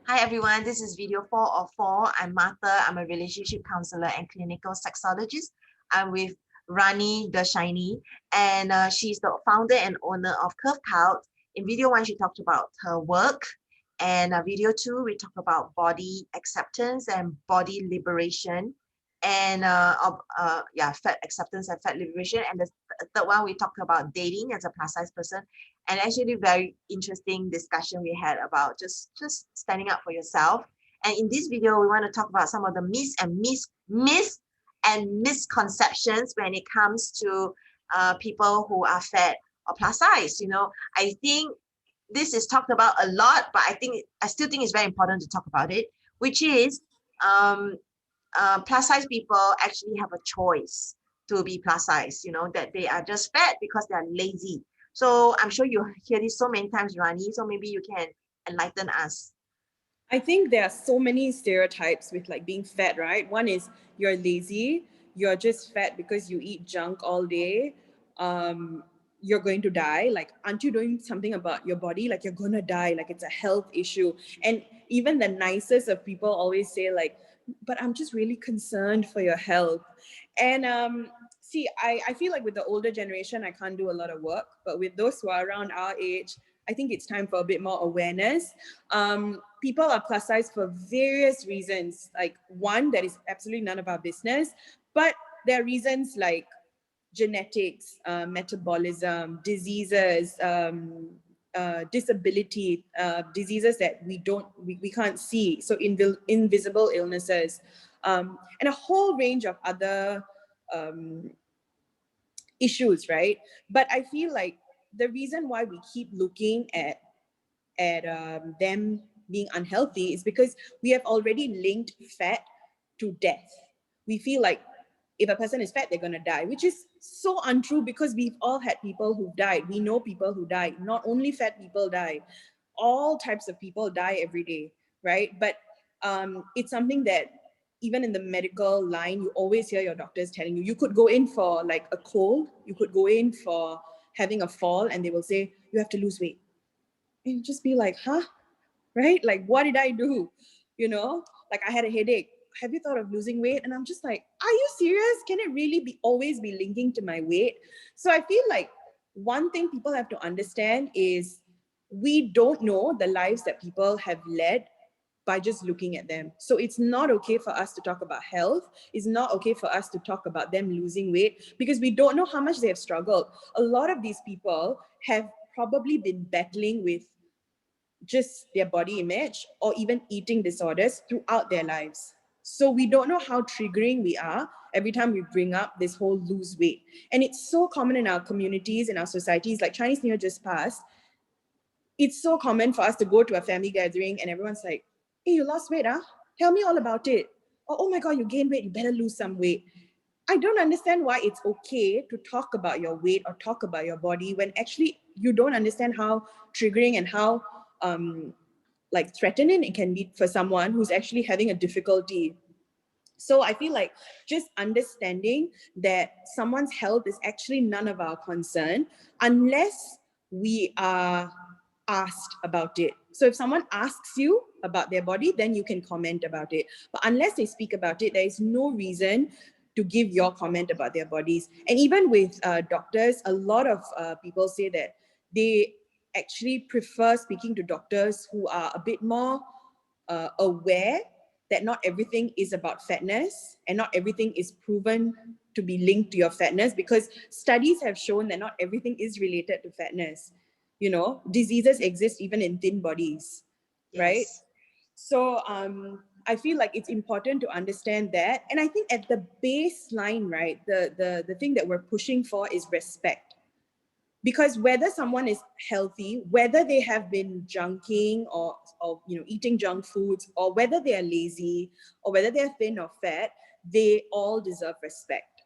Hi everyone, this is video 4 of 4. I'm Martha. I'm a relationship counselor and clinical sexologist. I'm with Rani Dhaschainey, and she's the founder and owner of Curve Couch. In video 1, she talked about her work, and video 2, we talked about body acceptance and body liberation, and fat acceptance and fat liberation. And the third one, we talked about dating as a plus size person, and actually very interesting discussion we had about just standing up for yourself. And in this video, we want to talk about some of the myths and misconceptions when it comes to people who are fat or plus size. I think this is talked about a lot, but I still think it's very important to talk about it, which is um, plus size people actually have a choice to be plus size, that they are just fat because they are lazy. So I'm sure you hear this so many times, Rani, so maybe you can enlighten us. I think there are so many stereotypes with like being fat, right? One is you're lazy, you're just fat because you eat junk all day. You're going to die. Like, aren't you doing something about your body? Like, you're gonna die. Like, it's a health issue. And even the nicest of people always say, like, but I'm just really concerned for your health. And see, I feel like with the older generation, I can't do a lot of work. But with those who are around our age, I think it's time for a bit more awareness. People are plus size for various reasons. Like, one, that is absolutely none of our business. But there are reasons like genetics, metabolism, diseases, disability, diseases that we can't see. So invisible illnesses, and a whole range of other issues, right? But I feel like the reason why we keep looking at them being unhealthy is because we have already linked fat to death. We feel like if a person is fat, they're going to die, which is so untrue because we've all had people who've died. We know people who die. Not only fat people die, all types of people die every day, right? But it's something that even in the medical line, you always hear your doctors telling you, you could go in for like a cold, you could go in for having a fall, and they will say, you have to lose weight. And you just be like, huh? Right? Like, what did I do? Like I had a headache. Have you thought of losing weight? And I'm just like, are you serious? Can it really be always be linking to my weight? So I feel like one thing people have to understand is we don't know the lives that people have led by just looking at them. So it's not okay for us to talk about health. It's not okay for us to talk about them losing weight because we don't know how much they have struggled. A lot of these people have probably been battling with just their body image or even eating disorders throughout their lives. So we don't know how triggering we are every time we bring up this whole lose weight. And it's so common in our communities, in our societies, like Chinese New Year just passed. It's so common for us to go to a family gathering and everyone's like, hey, you lost weight, huh? Tell me all about it. Or, oh my God, you gained weight, you better lose some weight. I don't understand why it's okay to talk about your weight or talk about your body when actually you don't understand how triggering and how like threatening it can be for someone who's actually having a difficulty. So I feel like just understanding that someone's health is actually none of our concern unless we are asked about it. So if someone asks you about their body, then you can comment about it. But unless they speak about it, there is no reason to give your comment about their bodies. And even with doctors, a lot of people say that they actually prefer speaking to doctors who are a bit more aware that not everything is about fatness and not everything is proven to be linked to your fatness, because studies have shown that not everything is related to fatness. Diseases exist even in thin bodies, right? Yes. So I feel like it's important to understand that. And I think at the baseline, right, the thing that we're pushing for is respect. Because whether someone is healthy, whether they have been junking or eating junk foods, or whether they are lazy, or whether they're thin or fat, they all deserve respect,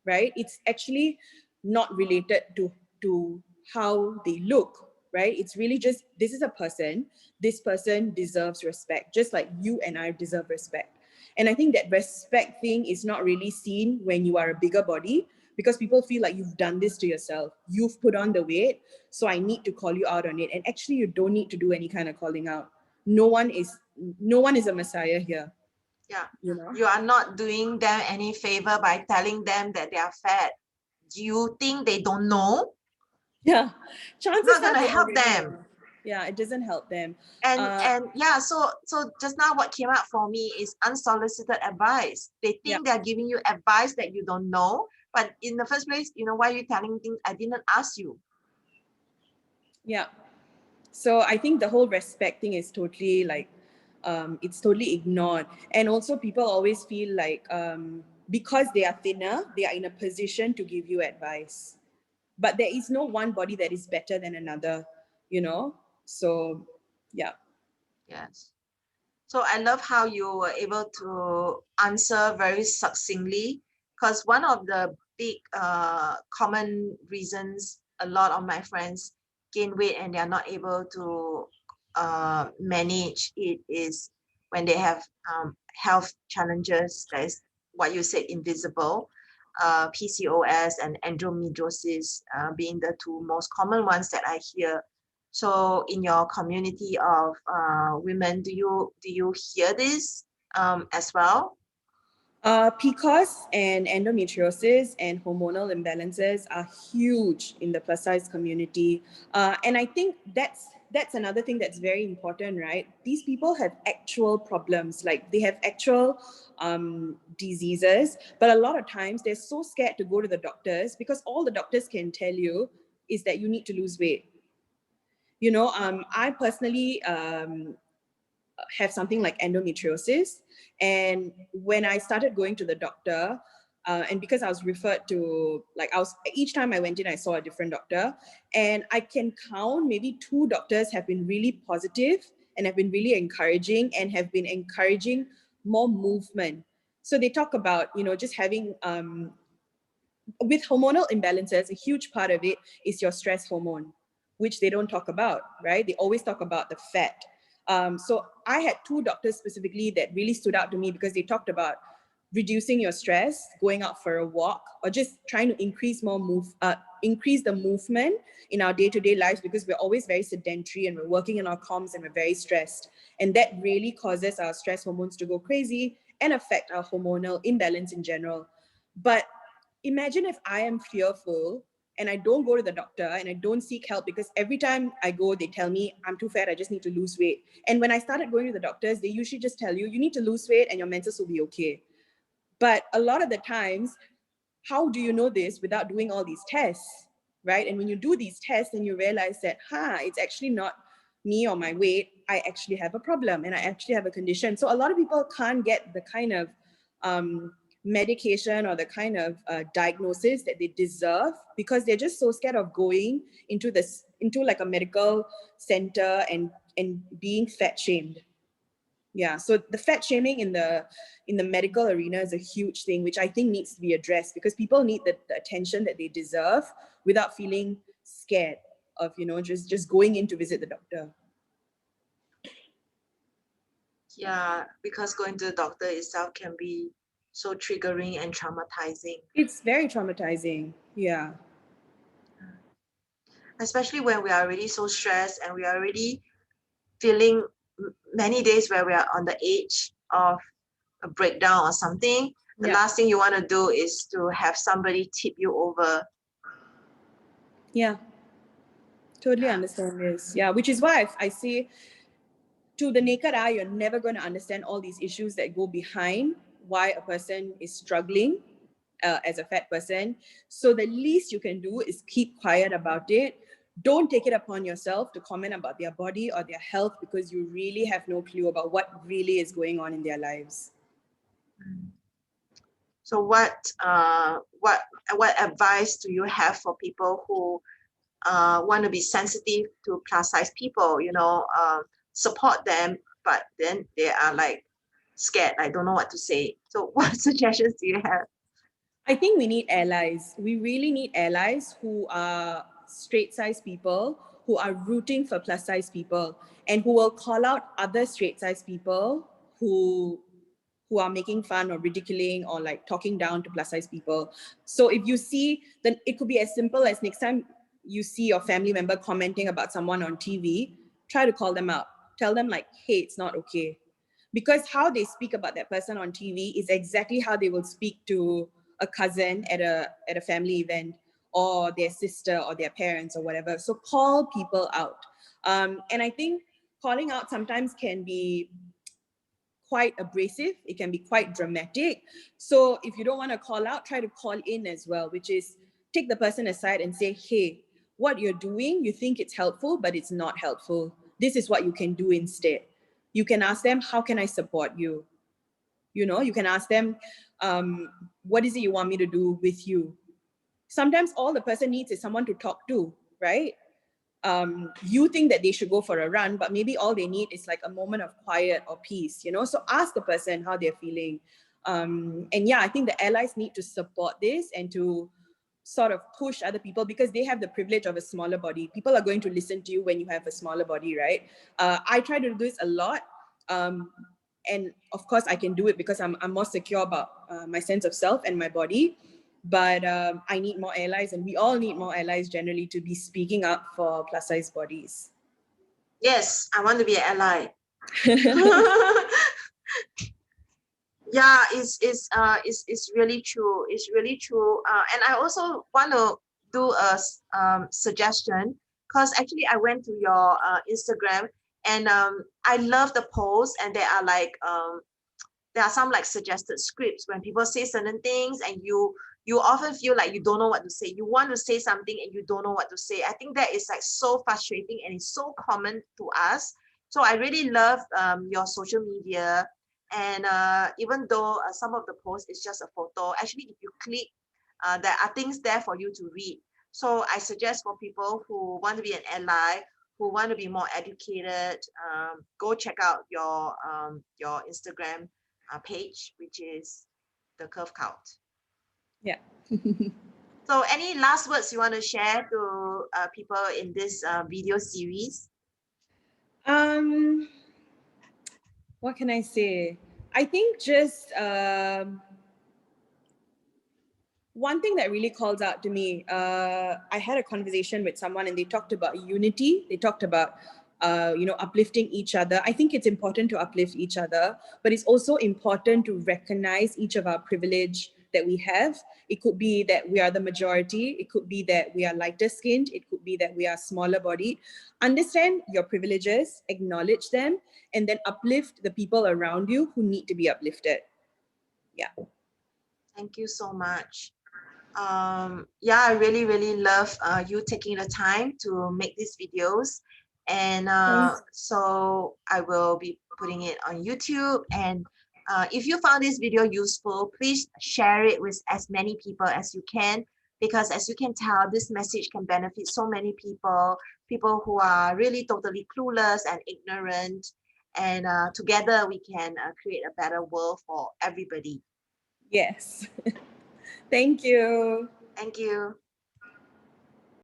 right? It's actually not related to how they look, right? It's really just, this is a person, this person deserves respect, just like you and I deserve respect. And I think that respect thing is not really seen when you are a bigger body, because people feel like you've done this to yourself. You've put on the weight, so I need to call you out on it. And actually, you don't need to do any kind of calling out. no one is a messiah here. Yeah. You know? You are not doing them any favor by telling them that they are fat. Do you think they don't know? Yeah, chances Not are gonna they help already them. know. Yeah, it doesn't help them. And yeah, so just now what came out for me is unsolicited advice. They Yeah. think they're giving you advice that you don't know, but in the first place, why are you telling things I didn't ask you? Yeah. So I think the whole respect thing is totally like, it's totally ignored. And also people always feel like because they are thinner, they are in a position to give you advice. But there is no one body that is better than another, So yeah. Yes. So I love how you were able to answer very succinctly, because one of the big common reasons a lot of my friends gain weight and they are not able to manage it is when they have health challenges. That is what you said, invisible. PCOS and endometriosis being the two most common ones that I hear. So in your community of women, do you hear this as well? PCOS and endometriosis and hormonal imbalances are huge in the plus size community. And I think that's another thing that's very important, right? These people have actual problems, like they have actual diseases, but a lot of times they're so scared to go to the doctors because all the doctors can tell you is that you need to lose weight. I personally have something like endometriosis. And when I started going to the doctor, and because I was referred to, each time I went in, I saw a different doctor. And I can count maybe 2 doctors have been really positive and have been really encouraging and have been encouraging more movement. So they talk about, just having, with hormonal imbalances, a huge part of it is your stress hormone, which they don't talk about, right? They always talk about the fat. So I had 2 doctors specifically that really stood out to me because they talked about reducing your stress, going out for a walk, or just trying to increase the movement in our day-to-day lives, because we're always very sedentary and we're working in our comms and we're very stressed. And that really causes our stress hormones to go crazy and affect our hormonal imbalance in general. But imagine if I am fearful and I don't go to the doctor and I don't seek help, because every time I go, they tell me I'm too fat, I just need to lose weight. And when I started going to the doctors, they usually just tell you, you need to lose weight and your menses will be okay. But a lot of the times, how do you know this without doing all these tests, right? And when you do these tests, then you realize that, it's actually not me or my weight. I actually have a problem and I actually have a condition. So a lot of people can't get the kind of medication or the kind of diagnosis that they deserve because they're just so scared of going into like a medical center and being fat shamed. Yeah, so the fat shaming in the medical arena is a huge thing, which I think needs to be addressed, because people need the attention that they deserve without feeling scared of, just going in to visit the doctor. Yeah, because going to the doctor itself can be so triggering and traumatizing. It's very traumatizing. Yeah. Especially when we are already so stressed and we are already feeling many days where we are on the edge of a breakdown or something. The last thing you want to do is to have somebody tip you over. Yeah. Totally understand this. Yeah, which is why I say, to the naked eye, you're never going to understand all these issues that go behind why a person is struggling as a fat person. So the least you can do is keep quiet about it. Don't take it upon yourself to comment about their body or their health, because you really have no clue about what really is going on in their lives. So what advice do you have for people who want to be sensitive to plus size people, support them, but then they are like scared, I don't know what to say. So what suggestions do you have? I think we need allies. We really need allies who are straight size people, who are rooting for plus size people, and who will call out other straight size people who are making fun or ridiculing or like talking down to plus size people. So if you see, then it could be as simple as next time you see your family member commenting about someone on TV, try to call them out. tell them like, hey, it's not okay. Because how they speak about that person on TV is exactly how they will speak to a cousin at a family event, or their sister or their parents or whatever. So call people out. And I think calling out sometimes can be quite abrasive. It can be quite dramatic. So if you don't want to call out, try to call in as well, which is take the person aside and say, hey, what you're doing, you think it's helpful, but it's not helpful. This is what you can do instead. You can ask them, how can I support you? You know, you can ask them, what is it you want me to do with you? Sometimes all the person needs is someone to talk to, right? You think that they should go for a run, but maybe all they need is like a moment of quiet or peace, you know? So ask the person how they're feeling. And yeah, I think the allies need to support this and to sort of push other people, because they have the privilege of a smaller body. People are going to listen to you when you have a smaller body, right? I try to do this a lot. And of course I can do it because I'm more secure about my sense of self and my body. But I need more allies, and we all need more allies generally to be speaking up for plus size bodies. Yes, I want to be an ally. Yeah, it's really true. It's really true. And I also want to do a suggestion, because actually I went to your Instagram, and I love the posts, and there are like there are some like suggested scripts when people say certain things, and you often feel like you don't know what to say. You want to say something and you don't know what to say. I think that is like so frustrating, and it's so common to us. So I really love your social media. And even though some of the posts is just a photo, actually if you click, there are things there for you to read. So I suggest for people who want to be an ally, who want to be more educated, go check out your Instagram page, which is the Curve Count. Yeah. So any last words you want to share to people in this video series? What can I say? I think just one thing that really calls out to me, I had a conversation with someone and they talked about unity. They talked about, uplifting each other. I think it's important to uplift each other, but it's also important to recognize each of our privilege that we have. It could be that we are the majority. It could be that we are lighter skinned. It could be that we are smaller bodied. Understand your privileges, acknowledge them, and then uplift the people around you who need to be uplifted. Yeah. Thank you so much. Yeah, I really love you taking the time to make these videos, and so I will be putting it on YouTube. And if you found this video useful, please share it with as many people as you can, because as you can tell, this message can benefit so many people who are really totally clueless and ignorant, and together we can create a better world for everybody. Yes. Thank you. Thank you.